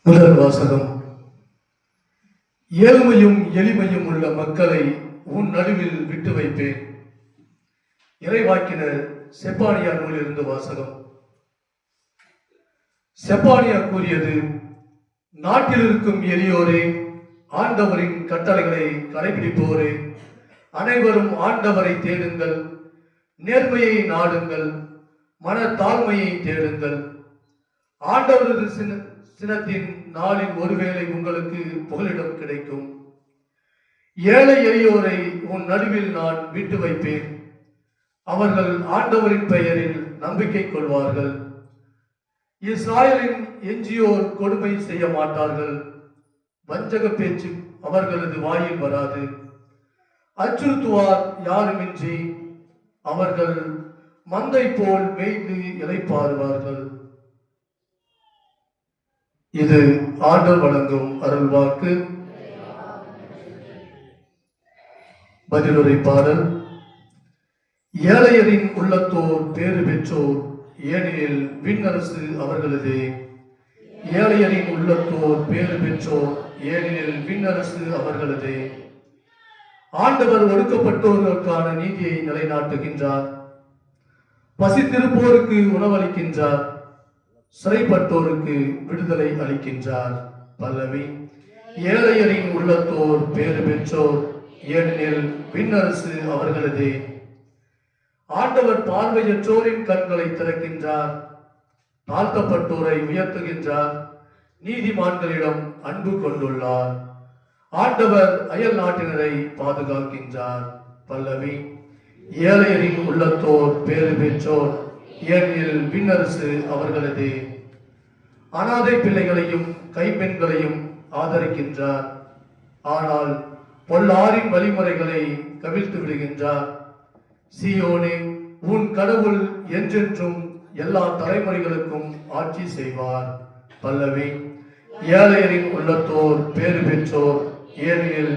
முதல் வாசகம். ஏழ்மையும் எளிமையும் உள்ள மக்களை உன் நடுவில் விட்டு வைப்பேன். இறைவாக்கினர் செப்பானியா நூலிலிருந்து வாசகம். செப்பானியா கூறியது, நாட்டில் இருக்கும் எளியோரே, ஆண்டவரின் கட்டளைகளை கடைபிடிப்போரே, அனைவரும் ஆண்டவரை தேடுங்கள், நேர்மையை நாடுங்கள், மன தாழ்மையை தேடுங்கள். ஆண்டவரது சினத்தின் நாளில் ஒருவேளை உங்களுக்கு புகலிடம் கிடைக்கும். ஏழை எளியோரை உன் நடுவில் நான் விட்டு வைப்பேன். அவர்கள் ஆண்டவரின் பெயரில் நம்பிக்கை கொள்வார்கள். இஸ்ராயலின் எஞ்சியோர் கொடுமை செய்ய மாட்டார்கள். வஞ்சக பேச்சு அவர்களது வாயில் வராது. அச்சுறுத்துவார் யாருமின்றி அவர்கள் மந்தை போல் மேய்ந்து இளைப்பாறுவார்கள். இது ஆண்டவர் வழங்கும் அருள்வாக்கு. பதிலுரை பாடல். ஏழையரின் உள்ளத்தோர் பேறு பெற்றோர், ஏனெனில் விண்ணரசு அவர்களது. ஏழையரின் உள்ளத்தோர் பேறு பெற்றோர், ஏனெனில் விண்ணரசு அவர்களது. ஆண்டவர் ஒடுக்கப்பட்டோர்களுக்கான நீதியை நிலைநாட்டுகின்றார். பசித்திருப்போருக்கு உணவளிக்கின்றார். சிறைப்பட்டோருக்கு விடுதலை அளிக்கின்றார். பல்லவி. ஏழையரின் உள்ளத்தோர் பேறு பெற்றோர், ஏனெனில் விண்ணரசு அவர்களது. ஆண்டவர் பார்வையற்றோரின் கண்களை திறக்கின்றார். தாழ்த்தப்பட்டோரை உயர்த்துகின்றார். நீதிமான்களிடம் அன்பு கொண்டுள்ளார். ஆண்டவர் அயல் நாட்டினரை பாதுகாக்கின்றார். பல்லவி. ஏழையரின் உள்ளத்தோர் பேறு பெற்றோர், ஏனெனில் விண்ணரசு அவர்களது. அனாதை பிள்ளைகளையும் கைப்பெண்களையும் ஆதரிக்கின்றார். ஆனால் பொல்லாரின் வழிமுறைகளை கவிழ்த்து விடுகின்றார். சீயோனே, உன் கடவுள் என்றென்றும் எல்லா தலைமுறைகளுக்கும் ஆட்சி செய்வார். பல்லவி. ஏழையரின் உள்ளத்தோர் பேறு பெற்றோர், ஏனெனில்